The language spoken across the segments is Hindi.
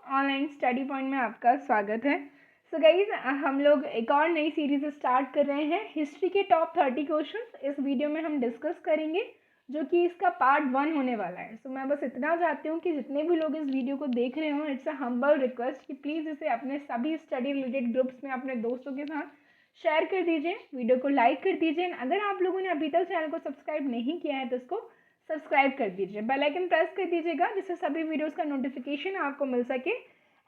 ऑनलाइन स्टडी पॉइंट में आपका स्वागत है। सो गाइज हम लोग एक और नई सीरीज स्टार्ट कर रहे हैं हिस्ट्री के टॉप 30 क्वेश्चंस इस वीडियो में हम डिस्कस करेंगे, जो कि इसका पार्ट 1 होने वाला है। सो मैं बस इतना चाहती हूँ कि जितने भी लोग इस वीडियो को देख रहे हो, इट्स अ हम्बल रिक्वेस्ट कि प्लीज़ इसे अपने सभी स्टडी रिलेटेड ग्रुप्स में अपने दोस्तों के साथ शेयर कर दीजिए, वीडियो को लाइक कर दीजिए। अगर आप लोगों ने अभी तक चैनल को सब्सक्राइब नहीं किया है तो इसको सब्सक्राइब कर दीजिए, बेल आइकन प्रेस कर दीजिएगा जिससे सभी वीडियोस का नोटिफिकेशन आपको मिल सके।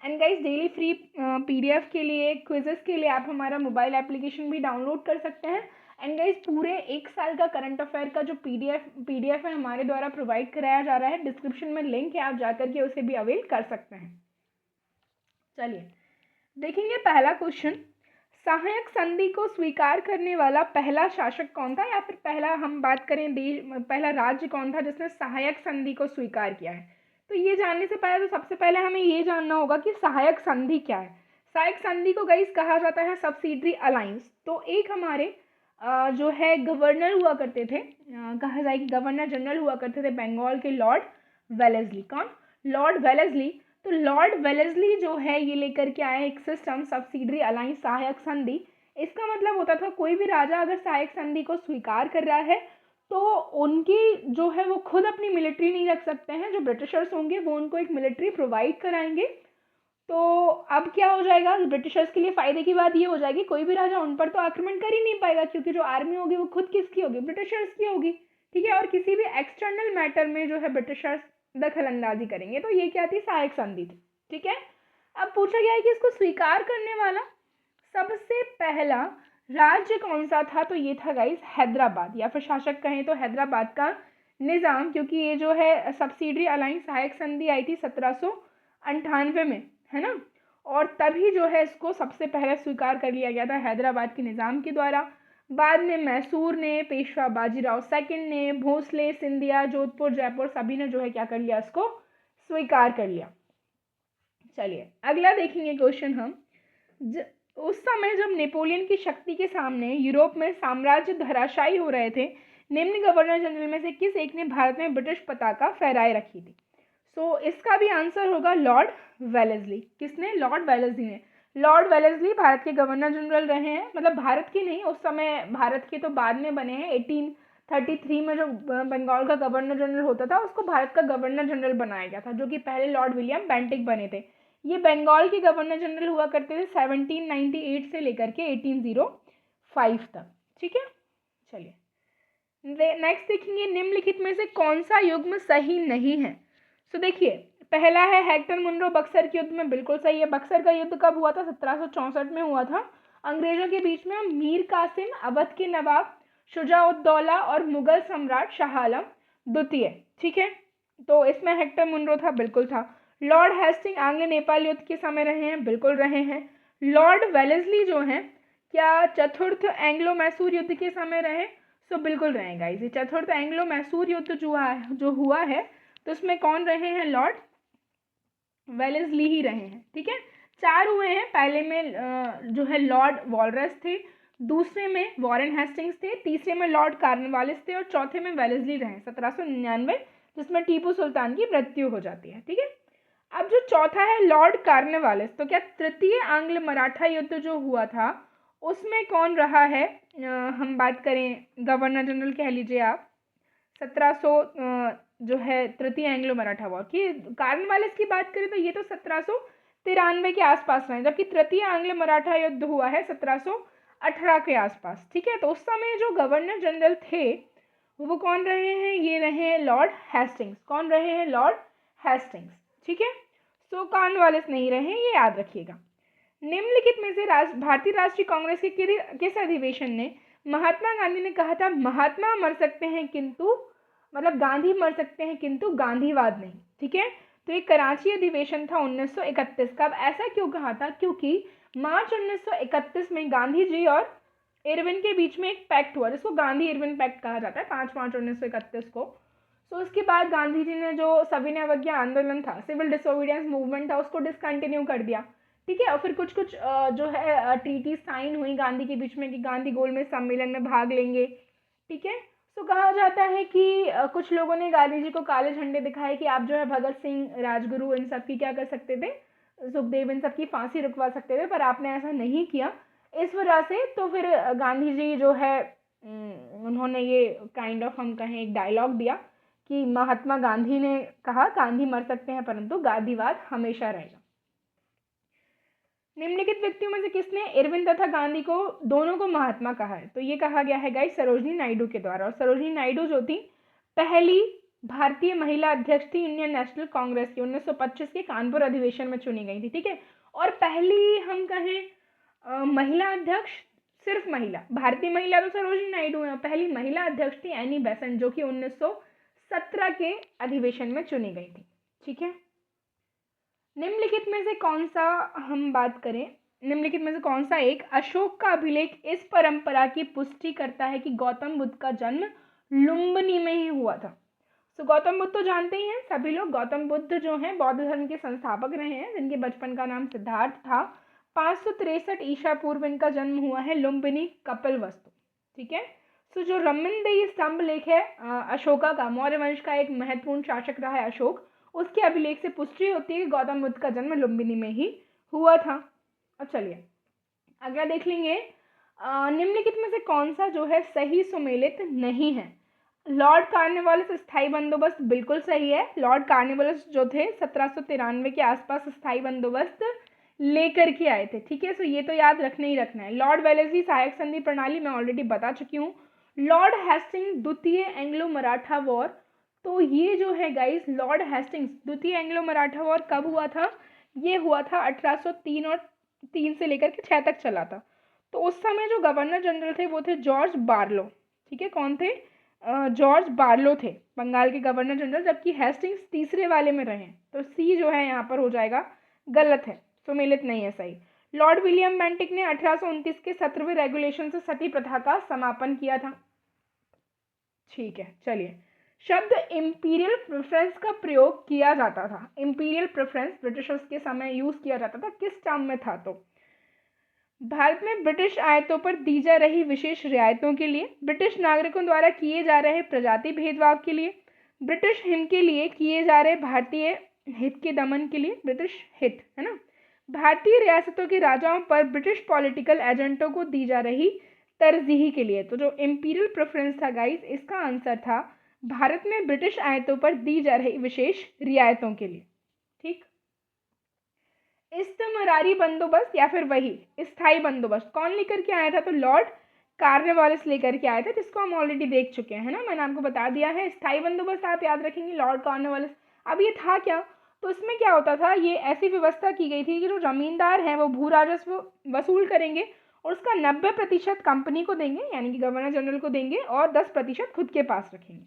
And guys daily free PDF के लिए, क्विजेस के लिए आप हमारा मोबाइल एप्लीकेशन भी डाउनलोड कर सकते हैं। एंड गाइस पूरे एक साल का करंट अफेयर का जो पीडीएफ है हमारे द्वारा प्रोवाइड कराया जा रहा है, डिस्क्रिप्शन में लिंक है, आप जाकर के उसे भी अवेल कर सकते हैं। चलिए देखेंगे पहला क्वेश्चन, सहायक संधि को स्वीकार करने वाला पहला शासक कौन था, या फिर पहला हम बात करें पहला राज्य कौन था जिसने सहायक संधि को स्वीकार किया है। तो ये जानने से पहले तो सबसे पहले हमें ये जानना होगा कि सहायक संधि क्या है। सहायक संधि को गाइस कहा जाता है सब्सिडरी अलायंस। तो एक हमारे जो है गवर्नर हुआ करते थे, कहा जाए कि गवर्नर जनरल हुआ करते थे बंगाल के, लॉर्ड वेलेस्ली। कौन? Lord Wellesley. तो लॉर्ड वेलेस्ली जो है ये लेकर के आए एक सिस्टम, सब्सिडरी अलायंस, सहायक संधि। इसका मतलब होता था कोई भी राजा अगर सहायक संधि को स्वीकार कर रहा है तो उनकी जो है वो खुद अपनी मिलिट्री नहीं रख सकते हैं, जो ब्रिटिशर्स होंगे वो उनको एक मिलिट्री प्रोवाइड कराएंगे। तो अब क्या हो जाएगा, ब्रिटिशर्स के लिए फायदे की बात ये हो जाएगी कोई भी राजा उन पर तो आक्रमण कर ही नहीं पाएगा, क्योंकि जो आर्मी होगी वो खुद किसकी होगी, ब्रिटिशर्स की होगी। ठीक है, और किसी भी एक्सटर्नल मैटर में जो है ब्रिटिशर्स दखल अंदाजी करेंगे। तो ये क्या थी, सहायक संधि थी। ठीक है, अब पूछा गया है कि इसको स्वीकार करने वाला सबसे पहला राज्य कौन सा था। तो ये था गाइस हैदराबाद, या फिर शासक कहें तो हैदराबाद का निज़ाम, क्योंकि ये जो है सब्सिडरी अलायंस सहायक संधि आई थी 1798 में, है ना। और तभी जो है इसको सबसे पहले स्वीकार कर लिया गया था हैदराबाद के निज़ाम के द्वारा। बाद में मैसूर ने, पेशवा बाजीराव सेकंड ने, भोसले, सिंधिया, जोधपुर, जयपुर, सभी ने जो है क्या कर लिया, इसको स्वीकार कर लिया। चलिए अगला देखेंगे क्वेश्चन हम। उस समय जब नेपोलियन की शक्ति के सामने यूरोप में साम्राज्य धराशायी हो रहे थे, निम्न गवर्नर जनरल में से किस एक ने भारत में ब्रिटिश पताका फहराए रखी थी। सो इसका भी आंसर होगा लॉर्ड वेलेस्ली। किसने? लॉर्ड वेलेस्ली ने। लॉर्ड वेलेस्ली भारत के गवर्नर जनरल रहे हैं, मतलब भारत के नहीं, उस समय भारत के तो बाद में बने हैं। 1833 में जो बंगाल का गवर्नर जनरल होता था उसको भारत का गवर्नर जनरल बनाया गया था, जो कि पहले लॉर्ड विलियम बेंटिक बने थे। ये बंगाल के गवर्नर जनरल हुआ करते थे 1798 से लेकर के 1805 तक। ठीक है, चलिए नेक्स्ट देखेंगे, निम्नलिखित में से कौन सा युग्म सही नहीं है। तो देखिए पहला है हेक्टर मुनरो बक्सर के युद्ध में, बिल्कुल सही है। बक्सर का युद्ध कब हुआ था? 1764 में हुआ था अंग्रेजों के बीच में। मीर कासिम, अवध के नवाब शुजाउद्दौला और मुगल सम्राट शाह आलम द्वितीय। ठीक है, तो इसमें हेक्टर मुनरो था, बिल्कुल था। लॉर्ड हेस्टिंग आंग्ल नेपाल युद्ध के समय रहे हैं, बिल्कुल रहे हैं। लॉर्ड वेलेस्ली जो हैं क्या चतुर्थ एंग्लो मैसूर युद्ध के समय रहे? सो बिल्कुल रहेगा। इसे चतुर्थ एंग्लो मैसूर युद्ध जो हुआ है तो उसमें कौन रहे हैं? लॉर्ड वेलेस्ली ही रहे हैं। ठीक है, 4 हुए हैं। पहले में जो है लॉर्ड वॉलरस थे, दूसरे में वॉरेन हेस्टिंग्स थे, तीसरे में लॉर्ड कार्नवालिस थे और चौथे में वेलेस्ली रहे 1799, जिसमें टीपू सुल्तान की मृत्यु हो जाती है। ठीक है, अब जो चौथा है लॉर्ड कार्नवालिस, तो क्या तृतीय आंग्ल मराठा युद्ध जो हुआ था उसमें कौन रहा है? हम बात करें गवर्नर जनरल कह लीजिए आप, 1700 जो है तृतीय एंग्लो मराठा वॉर की। कार्नवालिस की बात करें तो ये तो 1793 के आसपास रहे, जबकि तृतीय आंग्ल मराठा युद्ध हुआ है 1718 के आसपास। ठीक है, तो उस समय जो गवर्नर जनरल थे वो कौन रहे हैं? ये रहे हैं लॉर्ड हेस्टिंग्स। कौन रहे हैं? Lord Hastings. ठीक है, सो कार्नवालिस नहीं रहे, ये याद रखिएगा। निम्नलिखित में से भारतीय राष्ट्रीय कांग्रेस के किस अधिवेशन ने महात्मा गांधी ने कहा था महात्मा मर सकते हैं किंतु, मतलब गांधी मर सकते हैं किंतु गांधीवाद नहीं। ठीक है, तो ये कराची अधिवेशन था 1931 का। अब ऐसा क्यों कहा था? क्योंकि मार्च 1931 में गांधी जी और इरविन के बीच में एक पैक्ट हुआ, जिसको गांधी इरविन पैक्ट कहा जाता है, 5 मार्च 1931 को। तो उसके बाद गांधी जी ने जो सविनय अवज्ञा आंदोलन था, सिविल डिसोबीडियंस मूवमेंट था, उसको डिसकंटिन्यू कर दिया। ठीक है, और फिर कुछ जो है ट्रीटी साइन हुई गांधी के बीच में कि गांधी गोलमेज सम्मेलन में भाग लेंगे। ठीक है, तो कहा जाता है कि कुछ लोगों ने गांधी जी को काले झंडे दिखाए कि आप जो है भगत सिंह, राजगुरु, इन सब की क्या कर सकते थे, सुखदेव इन सबकी फांसी रुकवा सकते थे, पर आपने ऐसा नहीं किया। इस वजह से तो फिर गांधी जी जो है उन्होंने ये काइंड ऑफ हम कहें एक डायलॉग दिया कि महात्मा गांधी ने कहा गांधी मर सकते हैं परंतु गांधीवाद हमेशा रहेगा। निम्नलिखित व्यक्तियों में से किसने इरविन तथा गांधी को दोनों को महात्मा कहा है? तो ये कहा गया है गाइस सरोजिनी नायडू के द्वारा। और सरोजिनी नायडू जो थी पहली भारतीय महिला अध्यक्ष थी इंडियन नेशनल कांग्रेस की, 1925 के कानपुर अधिवेशन में चुनी गई थी। ठीक है, और पहली हम कहें महिला अध्यक्ष, सिर्फ महिला, भारतीय महिला तो सरोजिनी नायडू है, पहली महिला अध्यक्ष थी एनी बेसेंट जो कि 1917 के अधिवेशन में चुनी गई थी। ठीक है, निम्नलिखित में से कौन सा हम बात करें, निम्नलिखित में से कौन सा एक अशोक का अभिलेख इस परंपरा की पुष्टि करता है कि गौतम बुद्ध का जन्म लुम्बिनी में ही हुआ था? तो गौतम बुद्ध तो जानते ही हैं सभी लोग, गौतम बुद्ध जो हैं बौद्ध धर्म के संस्थापक रहे हैं जिनके बचपन का नाम सिद्धार्थ था। 563 ईसा पूर्व इनका जन्म हुआ है लुम्बिनी कपिलवस्तु। ठीक है, तो जो रमनदेई स्तंभ लेख है अशोका का, मौर्य वंश का एक महत्वपूर्ण शासक रहा है अशोक, उसके अभिलेख से पुष्टि होती है कि गौतम बुद्ध का जन्म लुम्बिनी में ही हुआ था। अब चलिए अगला देख लेंगे, निम्नलिखित में से कौन सा जो है सही सुमेलित नहीं है? लॉर्ड कार्नवालिस स्थायी बंदोबस्त बिल्कुल सही है। लॉर्ड कार्नवालिस जो थे 1793 के आसपास स्थायी बंदोबस्त लेकर के आए थे। ठीक है, सो ये तो याद रखना ही रखना है। लॉर्ड वेलेस्ली सहायक संधि प्रणाली मैं ऑलरेडी बता चुकी हूँ। लॉर्ड हेस्टिंग्स द्वितीय एंग्लो मराठा वॉर, तो ये जो है गाइस लॉर्ड हेस्टिंग्स द्वितीय एंग्लो मराठा वॉर कब हुआ था? ये हुआ था 1803 और 3 से लेकर के 6 तक चला था। तो उस समय जो गवर्नर जनरल थे वो थे जॉर्ज बार्लो। ठीक है, कौन थे? जॉर्ज बार्लो थे बंगाल के गवर्नर जनरल, जबकि हेस्टिंग्स तीसरे वाले में रहे। तो सी जो है यहाँ पर हो जाएगा गलत है, सुमेलित नहीं है सही। लॉर्ड विलियम बेंटिक ने 1829 के 17वें रेगुलेशन से सती प्रथा का समापन किया था। ठीक है, चलिए शब्द इंपीरियल प्रेफरेंस का प्रयोग किया जाता था। इंपीरियल प्रेफरेंस ब्रिटिशर्स के समय यूज किया जाता था, किस टर्म में था? तो भारत में ब्रिटिश आयतों पर दी जा रही विशेष रियायतों के लिए, ब्रिटिश नागरिकों द्वारा किए जा रहे प्रजाति भेदभाव के लिए, ब्रिटिश हित के लिए किए जा रहे भारतीय हित के दमन के लिए, ब्रिटिश हित है ना, भारतीय रियासतों के राजाओं पर ब्रिटिश पॉलिटिकल एजेंटों को दी जा रही तरजीही के लिए। तो जो इंपीरियल प्रेफरेंस था गाइस, इसका आंसर था भारत में ब्रिटिश आयतों पर दी जा रही विशेष रियायतों के लिए। ठीक, इस्तमरारी बंदोबस्त या फिर वही स्थायी बंदोबस्त कौन लेकर के आया था? तो लॉर्ड कार्नवालिस लेकर के आए थे, जिसको हम ऑलरेडी देख चुके हैं, है ना, मैंने आपको बता दिया है। स्थायी बंदोबस्त आप याद रखेंगे लॉर्ड कार्नवालिस। अब ये था क्या? तो इसमें क्या होता था, ये ऐसी व्यवस्था की गई थी कि जो जमींदार हैं वो भू राजस्व वसूल करेंगे और उसका 90% कंपनी को देंगे यानी कि गवर्नर जनरल को देंगे और 10% खुद के पास रखेंगे।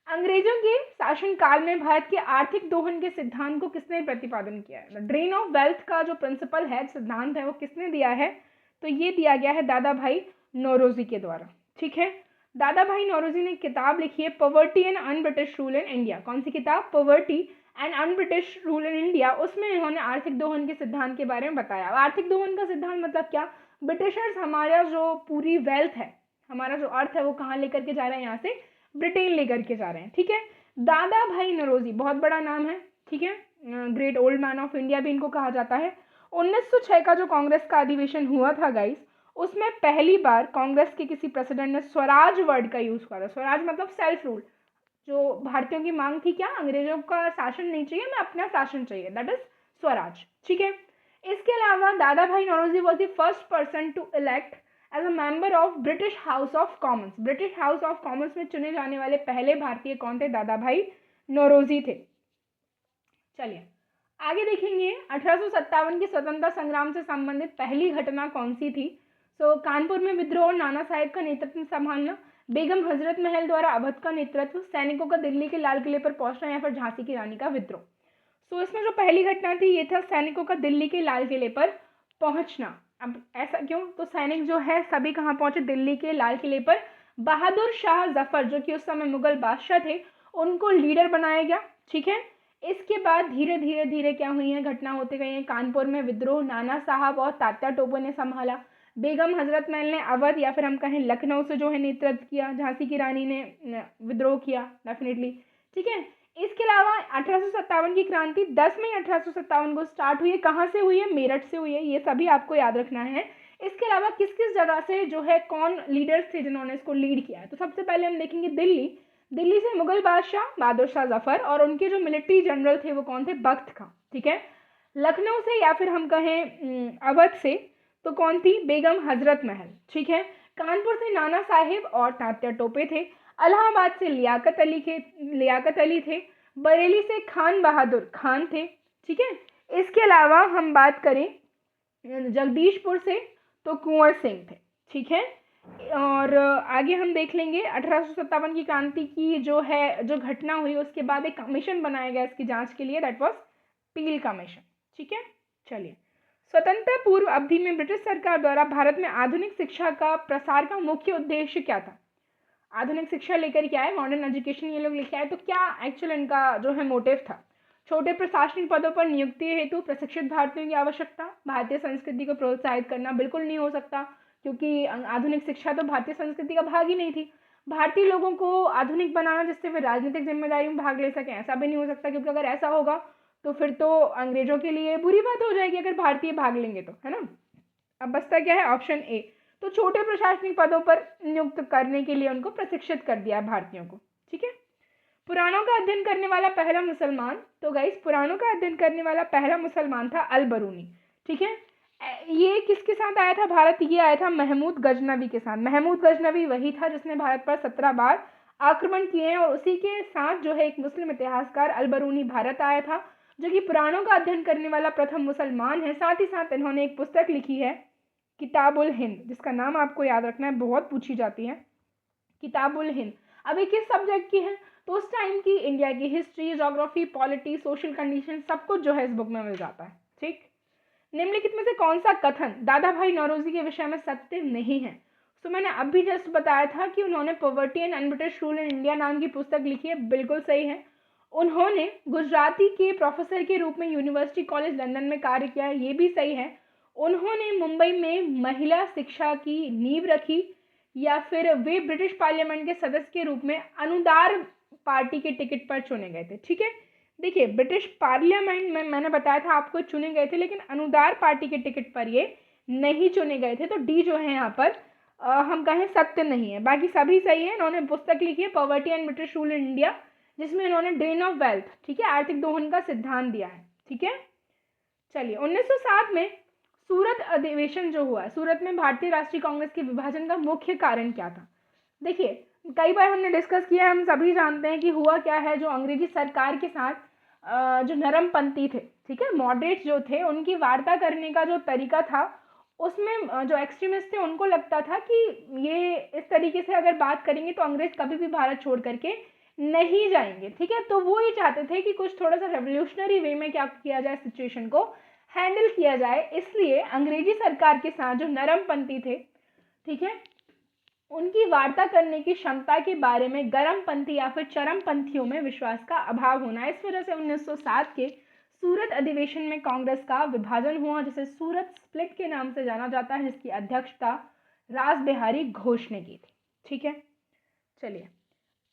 अंग्रेजों के शासनकाल में भारत के आर्थिक दोहन के सिद्धांत को किसने प्रतिपादन किया है? ड्रेन ऑफ वेल्थ का जो प्रिंसिपल है, सिद्धांत है, वो किसने दिया है? तो ये दिया गया है दादा भाई नौरोजी के द्वारा। ठीक है, दादा भाई नौरोजी ने किताब लिखी है poverty and un British rule in India. कौन सी किताब? Poverty and un British rule in India. उसमें इन्होंने आर्थिक दोहन के सिद्धांत के बारे में बताया। आर्थिक दोहन का सिद्धांत मतलब क्या? ब्रिटिशर्स हमारा जो पूरी वेल्थ है, हमारा जो अर्थ है, वो कहाँ लेकर के जा रहे हैं? यहाँ से ब्रिटेन लेकर के जा रहे हैं। ठीक है, दादा भाई नौरोजी बहुत बड़ा नाम है। ठीक है, great old man of India भी इनको कहा जाता है। 1906 का जो कांग्रेस का अधिवेशन हुआ था गाइस, उसमें पहली बार कांग्रेस के किसी प्रेसिडेंट ने स्वराज वर्ड का यूज करा। स्वराज मतलब सेल्फ रूल। जो भारतीयों की मांग थी क्या? अंग्रेजों का शासन नहीं चाहिए, मैं अपना शासन चाहिए, दैट इज स्वराज। ठीक है, इसके अलावा Dadabhai Naoroji was the first person to elect as a member of British House of Commons. British House of Commons में चुने जाने वाले पहले भारतीय कौन थे? दादा भाई नौरोजी थे। चलिए आगे देखेंगे, 1857 के स्वतंत्रता संग्राम से संबंधित पहली घटना कौन सी थी? सो कानपुर में विद्रोह और नाना साहेब का नेतृत्व संभालना, बेगम हजरत महल द्वारा अवध का नेतृत्व, सैनिकों का दिल्ली के लाल किले पर पहुंचना या फिर झांसी की रानी का विद्रोह। सो इसमें जो पहली घटना थी ये था सैनिकों का दिल्ली के लाल किले पर पहुंचना। अब ऐसा क्यों? तो सैनिक जो है सभी कहाँ पहुंचे? दिल्ली के लाल किले पर। बहादुर शाह जफर जो कि उस समय मुगल बादशाह थे, उनको लीडर बनाया गया। ठीक है, इसके बाद धीरे धीरे धीरे क्या हुई है, घटना होते गई है। कानपुर में विद्रोह नाना साहब और तात्या टोपे ने संभाला। बेगम हजरत महल ने अवध या फिर हम कहें लखनऊ से जो है नेतृत्व किया। झांसी की रानी ने विद्रोह किया डेफिनेटली। ठीक है, इसके अलावा 1857 की क्रांति 10 मई 1857 को स्टार्ट हुई है। कहाँ से हुई है? मेरठ से हुई है। ये सभी आपको याद रखना है। इसके अलावा किस किस जगह से जो है कौन लीडर्स थे जिन्होंने इसको लीड किया है? तो सबसे पहले हम देखेंगे दिल्ली से मुगल बादशाह बहादुर शाह जफर, और उनके जो मिलिट्री जनरल थे वो कौन थे? बख्त खां। ठीक है। लखनऊ से या फिर हम कहें अवध से तो कौन थी? बेगम हजरत महल। ठीक है। कानपुर से नाना साहिब और तात्या टोपे थे। इलाहाबाद से लियाकत अली थे। बरेली से खान बहादुर खान थे। ठीक है। इसके अलावा हम बात करें जगदीशपुर से तो कुंवर सिंह थे। ठीक है। और आगे हम देख लेंगे 1857 की क्रांति की जो घटना हुई उसके बाद एक कमीशन बनाया गया इसकी जांच के लिए, दैट वाज पील कमीशन। ठीक है। चलिए, स्वतंत्रता पूर्व अवधि में ब्रिटिश सरकार द्वारा भारत में आधुनिक शिक्षा का प्रसार का मुख्य उद्देश्य क्या था? आधुनिक शिक्षा लेकर के आए, मॉडर्न एजुकेशन ये लोग लेके आए, तो क्या एक्चुअल इनका जो है मोटिव था? छोटे प्रशासनिक पदों पर नियुक्ति हेतु प्रशिक्षित भारतीयों की आवश्यकता। भारतीय संस्कृति को प्रोत्साहित करना बिल्कुल नहीं हो सकता, क्योंकि आधुनिक शिक्षा तो भारतीय संस्कृति का भाग ही नहीं थी। भारतीय लोगों को आधुनिक बनाना जिससे वे राजनीतिक जिम्मेदारी में भाग ले सकें, ऐसा भी नहीं हो सकता, क्योंकि अगर ऐसा होगा तो फिर तो अंग्रेजों के लिए बुरी बात हो जाएगी अगर भारतीय भाग लेंगे तो, है ना। अब बचता क्या है? Option A. तो छोटे प्रशासनिक पदों पर नियुक्त करने के लिए उनको प्रशिक्षित कर दिया भारतीयों को। ठीक है। पुराणों का अध्ययन करने वाला पहला मुसलमान, तो गाइस पुराणों का अध्ययन करने वाला पहला मुसलमान था अल बरूनी। ठीक है। ये किसके साथ आया था भारत? ये आया था महमूद गजनवी के साथ। महमूद गजनवी वही था जिसने भारत पर 17 बार आक्रमण किए हैं, और उसी के साथ जो है एक मुस्लिम इतिहासकार अल बरूनी भारत आया था, जो कि पुराणों का अध्ययन करने वाला प्रथम मुसलमान है। साथ ही साथ इन्होंने एक पुस्तक लिखी है किताबुल हिंद, जिसका नाम आपको याद रखना है, बहुत पूछी जाती है। किताबुल हिंद अभी किस सब्जेक्ट की है? तो उस टाइम की इंडिया की history, geography, polity, social condition सब कुछ जो है इस बुक में मिल जाता है। ठीक। निम्नलिखित में से कौन सा कथन दादा भाई नौरोजी के विषय में सत्य नहीं है? तो मैंने अभी जस्ट बताया था कि उन्होंने poverty and un-British rule in India नाम की पुस्तक लिखी है, बिल्कुल सही है। उन्होंने गुजराती के प्रोफेसर के रूप में यूनिवर्सिटी कॉलेज लंदन में कार्य किया है, ये भी सही है। उन्होंने मुंबई में महिला शिक्षा की नींव रखी, या फिर वे ब्रिटिश पार्लियामेंट के सदस्य के रूप में अनुदार पार्टी के टिकट पर चुने गए थे। ठीक है। देखिए, ब्रिटिश पार्लियामेंट में मैंने बताया था आपको चुने गए थे, लेकिन अनुदार पार्टी के टिकट पर ये नहीं चुने गए थे। तो डी जो है यहाँ पर हम कहें सत्य नहीं है, बाकी सभी सही है। इन्होंने पुस्तक लिखी है poverty and British rule in India, जिसमें इन्होंने ड्रेन ऑफ वेल्थ, ठीक है, आर्थिक दोहन का सिद्धांत दिया है। ठीक है। चलिए, 1907 में सूरत अधिवेशन जो हुआ, सूरत में भारतीय राष्ट्रीय कांग्रेस के विभाजन का मुख्य कारण क्या था? देखिए, कई बार हमने डिस्कस किया, हम सभी जानते हैं कि हुआ क्या है। जो अंग्रेजी सरकार के साथ जो नरमपंथी थे, ठीक है, मॉडरेट जो थे, उनकी वार्ता करने का जो तरीका था, उसमें जो एक्सट्रीमिस्ट थे उनको लगता था कि ये इस तरीके से अगर बात करेंगे तो अंग्रेज कभी भी भारत छोड़ करके नहीं जाएंगे। ठीक है। तो वो ये चाहते थे कि कुछ थोड़ा सा रेवोल्यूशनरी वे में क्या किया जाए, सिचुएशन को हैंडल किया जाए। इसलिए अंग्रेजी सरकार के साथ जो नरमपंथी थे, ठीक है, उनकी वार्ता करने की क्षमता के बारे में गर्मपंथी या फिर चरमपंथियों में विश्वास का अभाव होना, इस वजह से 1907 के सूरत अधिवेशन में कांग्रेस का विभाजन हुआ, जिसे सूरत स्प्लिट के नाम से जाना जाता है, जिसकी अध्यक्षता रास बिहारी घोष ने की थी। ठीक है। चलिए,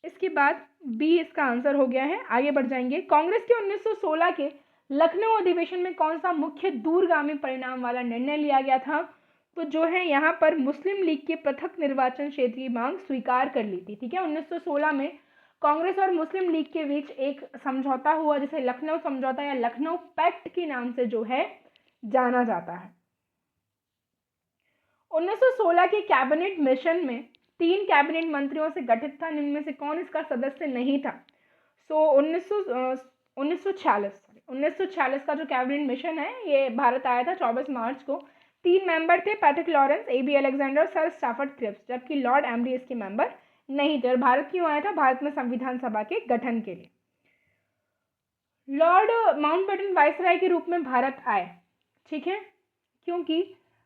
इसके बाद बी इसका आंसर हो गया है। आगे बढ़ जाएंगे। कांग्रेस के 1916 के लखनऊ अधिवेशन में कौन सा मुख्य दूरगामी परिणाम वाला निर्णय लिया गया था? तो जो है यहाँ पर मुस्लिम लीग के पृथक निर्वाचन क्षेत्र की मांग स्वीकार कर ली थी। ठीक है। 1916 में कांग्रेस और मुस्लिम लीग के बीच एक समझौता हुआ, जिसे लखनऊ समझौता या लखनऊ पैक्ट के नाम से जो है जाना जाता है। 1916 के कैबिनेट मिशन में 3 कैबिनेट मंत्रियों से गठित था, जिनमें से कौन इसका सदस्य नहीं था? सो 1946 का जो कैबिनेट मिशन है ये भारत आया था 24 मार्च को। 3 मेंबर थे, Patrick Lawrence, A B Alexander, sir Stafford Cripps, जबकि लॉर्ड एम्बरी इसके मेंबर नहीं थे। और भारत क्यों आया था? भारत में संविधान सभा के गठन के लिए। लॉर्ड माउंटबेटन वायसराय के रूप में भारत आए, ठीक है, क्योंकि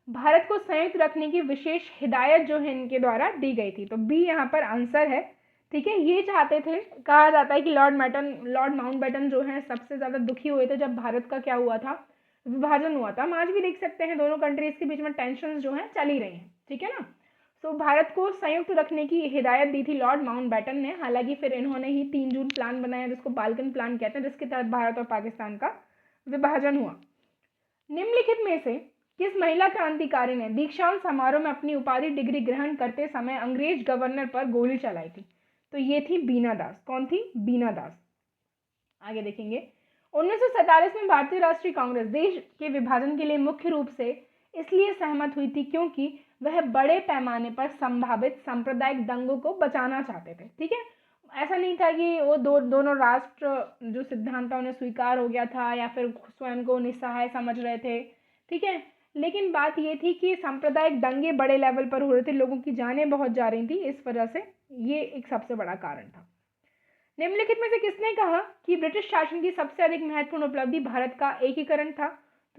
भारत को संयुक्त रखने की विशेष हिदायत जो है इनके द्वारा दी गई थी। तो बी यहाँ पर आंसर है। ठीक है। ये चाहते थे, कहा जाता है कि लॉर्ड माउंटबेटन जो है सबसे ज़्यादा दुखी हुए थे जब भारत का क्या हुआ था, विभाजन हुआ था। हम आज भी देख सकते हैं दोनों कंट्रीज के बीच में टेंशन जो है चल ही रही हैं। ठीक है ना। सो भारत को संयुक्त रखने की हिदायत दी थी लॉर्ड माउंटबेटन ने। हालांकि फिर इन्होंने ही 3 जून प्लान बनाया जिसको बाल्कन प्लान कहते हैं, जिसके तहत भारत और पाकिस्तान का विभाजन हुआ। निम्नलिखित में से किस महिला क्रांतिकारी ने दीक्षांत समारोह में अपनी उपाधि डिग्री ग्रहण करते समय अंग्रेज गवर्नर पर गोली चलाई थी? तो ये थी बीना दास। कौन थी? बीना दास। आगे देखेंगे, 1947 में भारतीय राष्ट्रीय कांग्रेस देश के विभाजन के लिए मुख्य रूप से इसलिए सहमत हुई थी क्योंकि वह बड़े पैमाने पर संभावित सांप्रदायिक दंगों को बचाना चाहते थे। ठीक है, ऐसा नहीं था कि वो दोनों राष्ट्र जो सिद्धांत था उन्हें स्वीकार हो गया था या फिर स्वयं को निस्सहाय समझ रहे थे। ठीक है, लेकिन बात ये थी कि सांप्रदायिक दंगे बड़े लेवल पर हो रहे थे, लोगों की जानें बहुत जा रही थी, इस वजह से ये एक सबसे बड़ा कारण था। निम्नलिखित में से किसने कहा कि ब्रिटिश शासन की सबसे अधिक महत्वपूर्ण उपलब्धि भारत का एकीकरण था?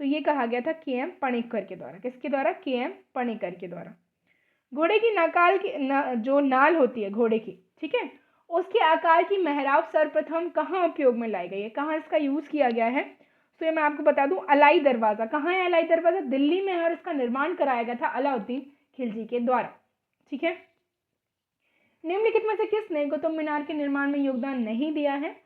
तो ये कहा गया था के.एम. पणिक्कर के द्वारा। किसके द्वारा? के.एम. पणिक्कर के द्वारा। घोड़े की नकाल की जो नाल होती है घोड़े की, ठीक है, उसके आकार की मेहराब सर्वप्रथम कहाँ उपयोग में लाई गई है? कहाँ इसका यूज किया गया है? तो ये मैं आपको बता दूं, अलाई दरवाजा। कहाँ है अलाई दरवाजा? दिल्ली में है और इसका निर्माण कराया गया था अलाउद्दीन खिलजी के द्वारा। ठीक है, निम्नलिखित में से किसने कुतुब मीनार के निर्माण में योगदान नहीं दिया है?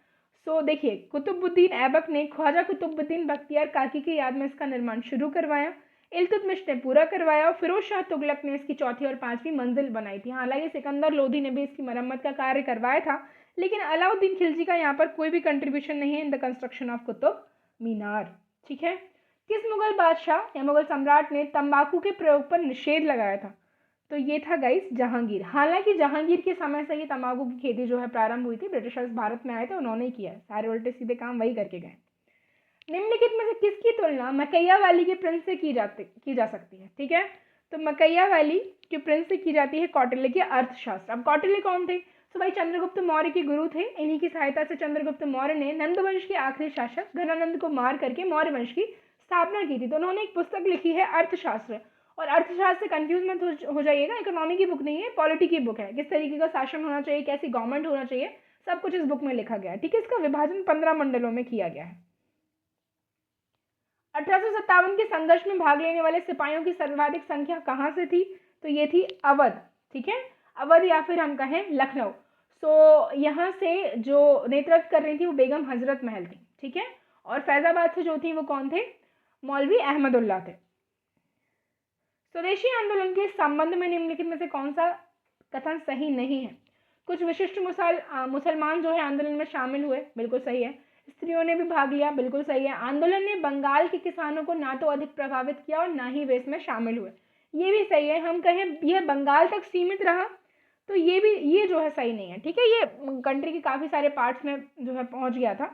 सो देखिए, कुतुबुद्दीन ऐबक ने ख्वाजा कुतुबुद्दीन बख्तियार काकी की याद में इसका निर्माण शुरू करवाया, इल्तुतमिश ने पूरा करवाया और फिरोज शाह तुगलक ने इसकी चौथी और 5वीं मंजिल बनाई थी। हालांकि सिकंदर लोधी ने भी इसकी मरम्मत का कार्य करवाया था, लेकिन अलाउद्दीन खिलजी का यहाँ पर कोई भी कंट्रीब्यूशन नहीं है in the construction of Qutub Minar. ठीक है, किस मुगल बादशाह या मुगल सम्राट ने तंबाकू के प्रयोग पर निषेध लगाया था? तो ये था गाइस जहांगीर। हालांकि जहांगीर के समय से ही तंबाकू की खेती जो है प्रारंभ हुई थी। ब्रिटिशर्स भारत में आए थे, उन्होंने ही किया है, सारे उल्टे सीधे काम वही करके गए। निम्नलिखित में से किसकी तुलना मकैया वाली के प्रिंस से की जा सकती है? ठीक है, तो मकैया वाली के प्रिंस से की जाती है कौटिल्य के अर्थशास्त्र। अब कौटिल्य कौन थे? तो भाई चंद्रगुप्त मौर्य के गुरु थे। इन्हीं की सहायता से चंद्रगुप्त मौर्य ने नंद वंश के आखिरी शासक घनानंद को मार करके मौर्य वंश की स्थापना की थी। तो उन्होंने एक पुस्तक लिखी है अर्थशास्त्र। और अर्थशास्त्र से कंफ्यूज मत हो जाइएगा, इकोनॉमी की बुक नहीं है, पॉलिटी की बुक है। किस तरीके का शासन होना चाहिए, कैसी गवर्नमेंट होना चाहिए, सब कुछ इस बुक में लिखा गया है। ठीक है, इसका विभाजन 15 मंडलों में किया गया है। 1857 के संघर्ष में भाग लेने वाले सिपाहियों की सर्वाधिक संख्या कहाँ से थी? तो ये थी अवध। ठीक है, अवध या फिर हम कहें लखनऊ। सो यहाँ से जो नेतृत्व कर रही थी वो बेगम हजरत महल थी। ठीक है, और फैजाबाद से जो थी वो कौन थे? मौलवी अहमदुल्ला थे। स्वदेशी आंदोलन के संबंध में निम्नलिखित में से कौन सा कथन सही नहीं है? कुछ विशिष्ट मुसलमान जो है आंदोलन में शामिल हुए, बिल्कुल सही है। स्त्रियों ने भी भाग लिया, बिल्कुल सही है। आंदोलन ने बंगाल के किसानों को ना तो अधिक प्रभावित किया और ना ही वे इसमें शामिल हुए, ये भी सही है। हम कहें यह बंगाल तक सीमित रहा तो ये जो है सही नहीं है। ठीक है, ये कंट्री के काफ़ी सारे पार्ट्स में जो है पहुंच गया था।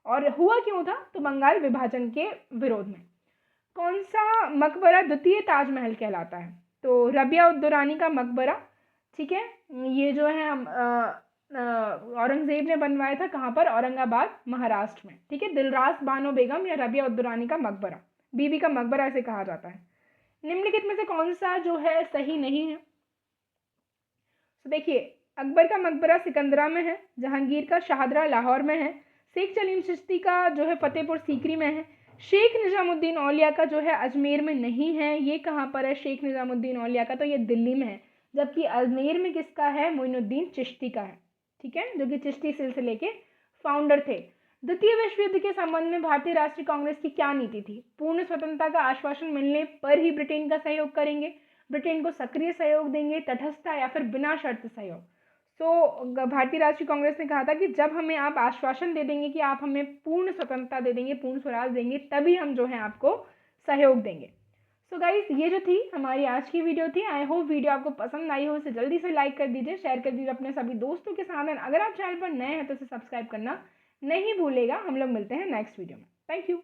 और हुआ क्यों था? तो बंगाल विभाजन के विरोध में। कौन सा मकबरा द्वितीय ताजमहल कहलाता है? तो रबिया उद दुरानी का मकबरा। ठीक है, ये जो है हम औरंगजेब ने बनवाया था। कहाँ पर? औरंगाबाद, महाराष्ट्र में। ठीक है, दिलरास बानो बेगम या रबिया उद दुरानी का मकबरा, बीबी का मकबरा ऐसे कहा जाता है। निम्नलिखित में से कौन सा जो है सही नहीं है? तो देखिए, अकबर का मकबरा सिकंदरा में है, जहांगीर का शाहदरा लाहौर में है, शेख सलीम चिश्ती का जो है फतेहपुर सीकरी में है, शेख निजामुद्दीन औलिया का जो है अजमेर में नहीं है। ये कहाँ पर है शेख निजामुद्दीन औलिया का? तो ये दिल्ली में है। जबकि अजमेर में किसका है? मोइनुद्दीन चिश्ती का है। ठीक है, जो कि चिश्ती सिलसिले के फाउंडर थे। द्वितीय विश्व युद्ध के संबंध में भारतीय राष्ट्रीय कांग्रेस की क्या नीति थी? पूर्ण स्वतंत्रता का आश्वासन मिलने पर ही ब्रिटेन का सहयोग करेंगे, ब्रिटेन को सक्रिय सहयोग देंगे, तटस्थता या फिर बिना शर्त सहयोग। तो भारतीय राष्ट्रीय कांग्रेस ने कहा था कि जब हमें आप आश्वासन दे देंगे कि आप हमें पूर्ण स्वतंत्रता दे देंगे, पूर्ण स्वराज देंगे, तभी हम जो है आपको सहयोग देंगे। सो गाइस, ये जो थी हमारी आज की वीडियो थी। आई होप वीडियो आपको पसंद आई हो। इसे जल्दी से लाइक कर दीजिए, शेयर कर दीजिए अपने सभी दोस्तों के साथ। अगर आप चैनल पर नए हैं तो इसे सब्सक्राइब करना नहीं भूलेगा। हम लोग मिलते हैं नेक्स्ट वीडियो में। Thank you.